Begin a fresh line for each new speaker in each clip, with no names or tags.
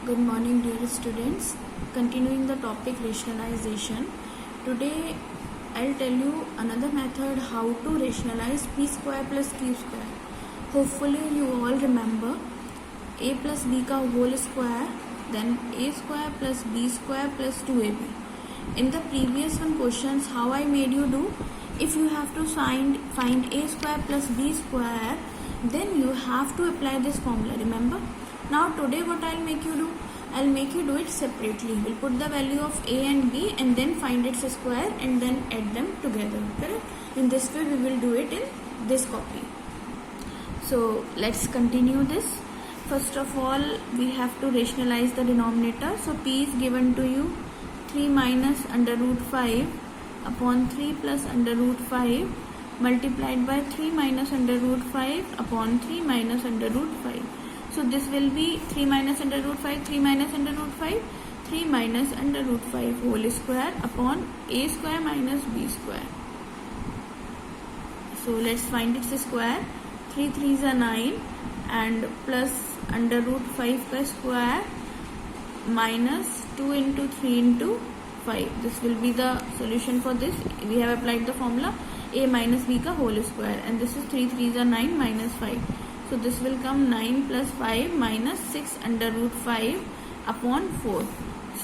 Good morning, dear students. Continuing the topic rationalization. Today I'll tell you another method how to rationalize p square plus q square. Hopefully you all remember a plus b ka whole square, then a square plus b square plus 2ab. In the previous one questions, how I made you do, if you have to find a square plus b square, then you have to apply this formula, remember? Now today what I'll make you do, I'll make you do it separately. We'll put the value of a and b and then find its square and then add them together, correct? In this way we will do it in this copy. So let's continue this. First of all, we have to rationalize the denominator. So p is given to you 3 minus under root 5 upon 3 plus under root 5 multiplied by 3 minus under root 5 upon 3 minus under root 5. So this will be 3 minus under root 5, 3 minus under root 5, 3 minus under root 5 whole square upon a square minus b square. So let's find its square. 3 3s are 9 and plus under root 5 ka square minus 2 into 3 into 5. This will be the solution for this. We have applied the formula a minus b ka whole square, and this is 3 3s are 9 minus 5. So this will come 9 plus 5 minus 6 under root 5 upon 4.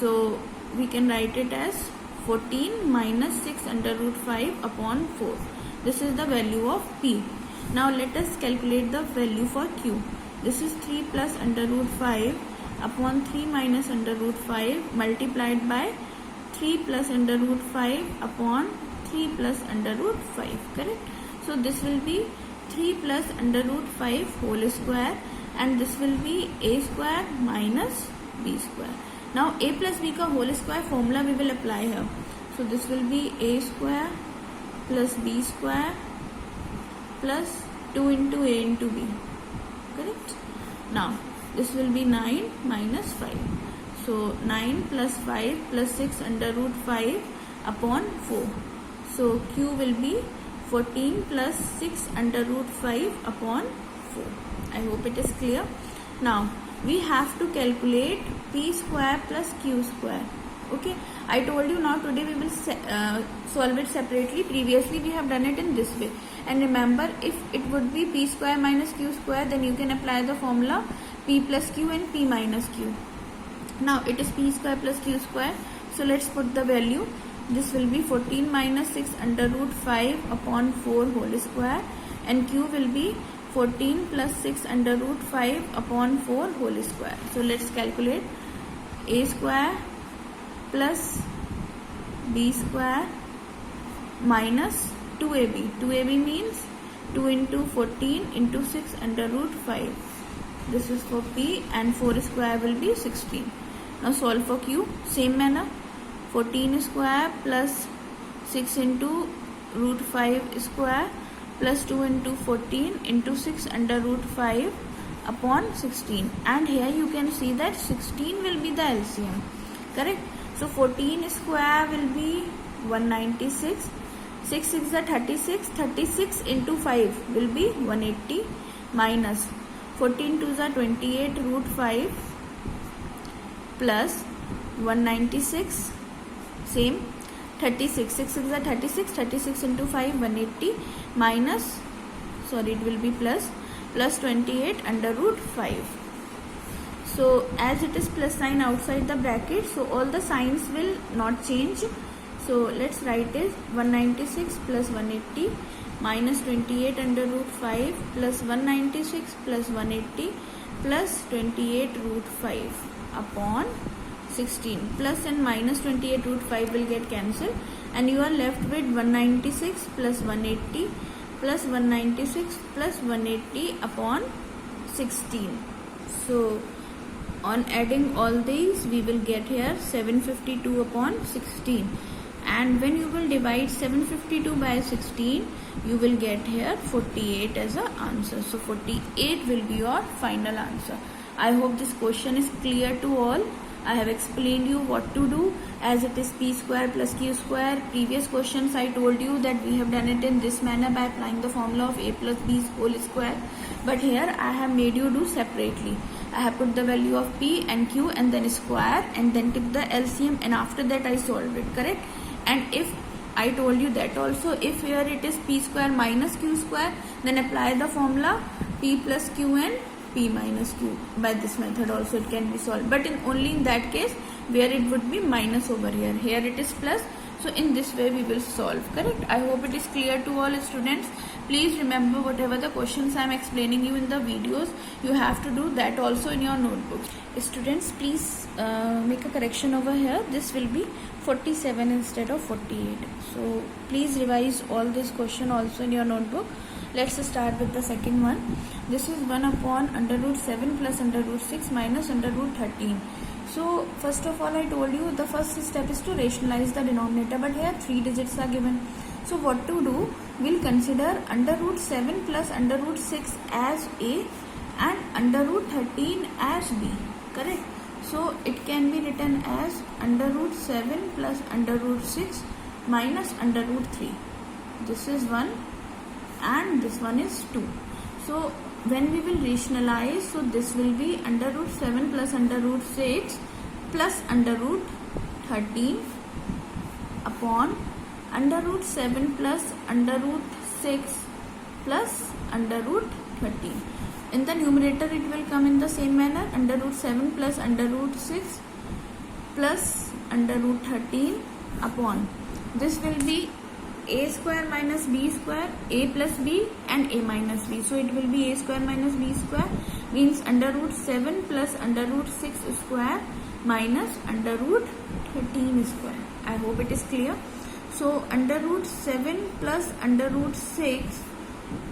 So we can write it as 14 minus 6 under root 5 upon 4. This is the value of p. Now let us calculate the value for q. This is 3 plus under root 5 upon 3 minus under root 5 multiplied by 3 plus under root 5 upon 3 plus under root 5, correct? So this will be 3 plus under root 5 whole square, and this will be a square minus b square. Now a plus b ka whole square formula we will apply here. So this will be a square plus b square plus 2 into a into b, correct? Now this will be 9 minus 5. So 9 plus 5 plus 6 under root 5 upon 4. So q will be 14 plus 6 under root 5 upon 4. I hope it is clear. Now we have to calculate p square plus q square. Okay, I told you now today we will solve it separately. Previously we have done it in this way. And remember, if it would be p square minus q square, then you can apply the formula p plus q and p minus q. Now it is p square plus q square. So let's put the value. This will be 14 minus 6 under root 5 upon 4 whole square, and q will be 14 plus 6 under root 5 upon 4 whole square. So let's calculate a square plus b square minus 2ab. 2ab means 2 into 14 into 6 under root 5. This is for p, and 4 square will be 16. Now solve for q. Same manner. 14 square plus 6 into root 5 square plus 2 into 14 into 6 under root 5 upon 16. And here you can see that 16 will be the LCM. Correct? So 14 square will be 196. 6 6 are 36. 36 into 5 will be 180 minus 14 2s are 28 root 5 plus 196. Same 36. 6 6 are 36. 36 into 5 180 minus, sorry, it will be plus 28 under root 5. So as it is plus sign outside the bracket, so all the signs will not change. So let's write it 196 plus 180 minus 28 under root 5 plus 196 plus 180 plus 28 root 5 upon 16. Plus and minus 28 root 5 will get cancelled, and you are left with 196 plus 180 plus 196 plus 180 upon 16. So on adding all these, we will get here 752 upon 16. And when you will divide 752 by 16, you will get here 48 as an answer. So 48 will be your final answer. I hope this question is clear to all. I have explained you what to do, as it is p square plus q square. Previous questions I told you that we have done it in this manner by applying the formula of a plus b whole square. But here I have made you do separately. I have put the value of P and Q and then square and then took the LCM, and after that I solved it, correct? And if I told you that also, if here it is P square minus Q square, then apply the formula P plus Q and P minus Q. By this method also it can be solved, but only in that case where it would be minus over here. Here it is plus. So in this way we will solve, correct? I hope it is clear to all students. Please remember whatever the questions I am explaining you in the videos, you have to do that also in your notebooks. Students, please make a correction over here. This will be 47 instead of 48. So please revise all this question also in your notebook. Let's start with the second one. This is 1 upon under root 7 plus under root 6 minus under root 13. So first of all I told you the first step is to rationalize the denominator, but here 3 digits are given. So what to do? We'll consider under root 7 plus under root 6 as A and under root 13 as B, correct? So it can be written as under root 7 plus under root 6 minus under root 3. This is 1 and this one is 2. So when we will rationalize, so this will be under root 7 plus under root 6 plus under root 13 upon under root 7 plus under root 6 plus under root 13. In the numerator it will come in the same manner, under root 7 plus under root 6 plus under root 13 upon, this will be a square minus b square, a plus b and a minus b. So it will be a square minus b square, means under root 7 plus under root 6 square minus under root 13 square. I hope it is clear. So under root 7 plus under root 6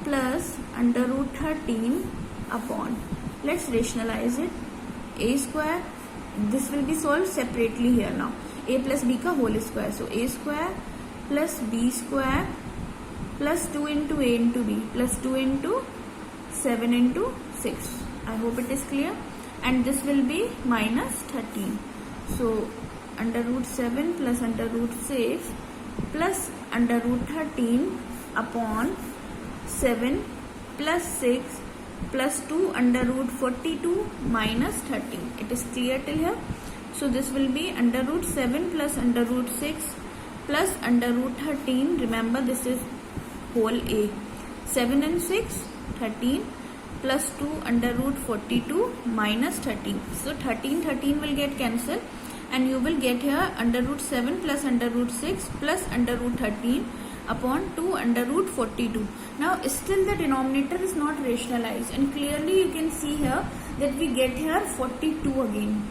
plus under root 13 upon, let's rationalize it, a square, this will be solved separately here now, a plus b ka whole square. So a square plus b square plus 2 into a into b plus 2 into 7 into 6. I hope it is clear. And this will be minus 13. So under root 7 plus under root 6 plus under root 13 upon 7 plus 6 plus 2 under root 42 minus 13. It is clear till here. So this will be under root 7 plus under root 6 plus under root 13. Remember this is whole A. 7 and 6, 13 plus 2 under root 42 minus 13. So 13 will get cancelled and you will get here under root 7 plus under root 6 plus under root 13 upon 2 under root 42. Now still the denominator is not rationalized, and clearly you can see here that we get here 42 again,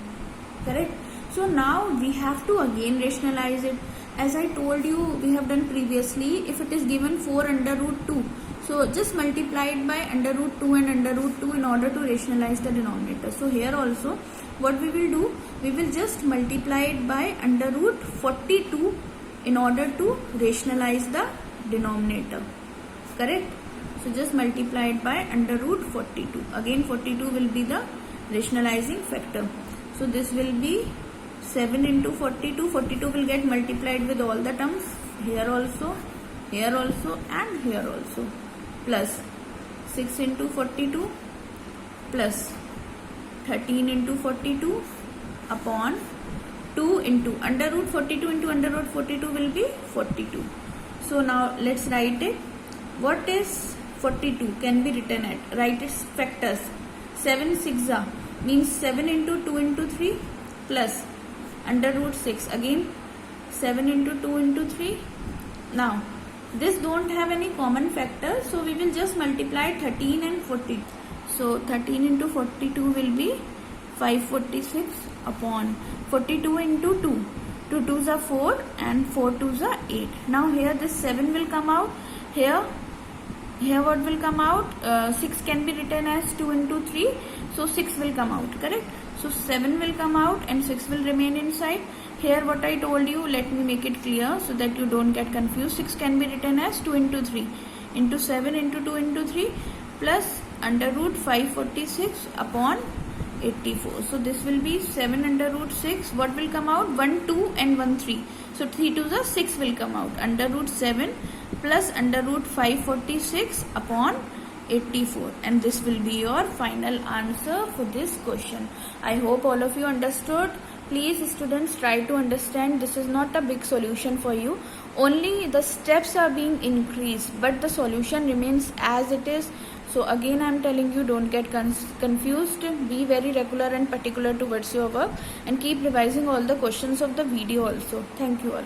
correct? So now we have to again rationalize it. As I told you, we have done previously, if it is given 4 under root 2, so just multiply it by under root 2 and under root 2 in order to rationalize the denominator. So here also what we will do, we will just multiply it by under root 42 in order to rationalize the denominator, correct? So just multiply it by under root 42. Again 42 will be the rationalizing factor. So this will be 7 into 42. 42 will get multiplied with all the terms, here also and here also, plus 6 into 42 plus 13 into 42 upon 2 into under root 42 into under root 42 will be 42. So now let's write it. What is 42 can be written at, write its factors. 7 6 means 7 into 2 into 3 plus under root 6, again 7 into 2 into 3. Now this don't have any common factor, so we will just multiply 13 and 42. So 13 into 42 will be 546 upon 42 into 2. 2 2s are 4 and 4 2s are 8. Now here this 7 will come out. Here what will come out? 6 can be written as 2 into 3. So 6 will come out, correct? So 7 will come out and 6 will remain inside. Here what I told you, let me make it clear so that you don't get confused. 6 can be written as 2 into 3 into 7 into 2 into 3 plus under root 546 upon 84. So this will be 7 under root 6. What will come out? 1 2 and 1 3. So 3 2s are 6 will come out. Under root 7 plus under root 546 upon 84, and this will be your final answer for this question. I hope all of you understood. Please students, try to understand, this is not a big solution for you, only the steps are being increased but the solution remains as it is. So again I am telling you, don't get confused, be very regular and particular towards your work, and keep revising all the questions of the video also. Thank you all.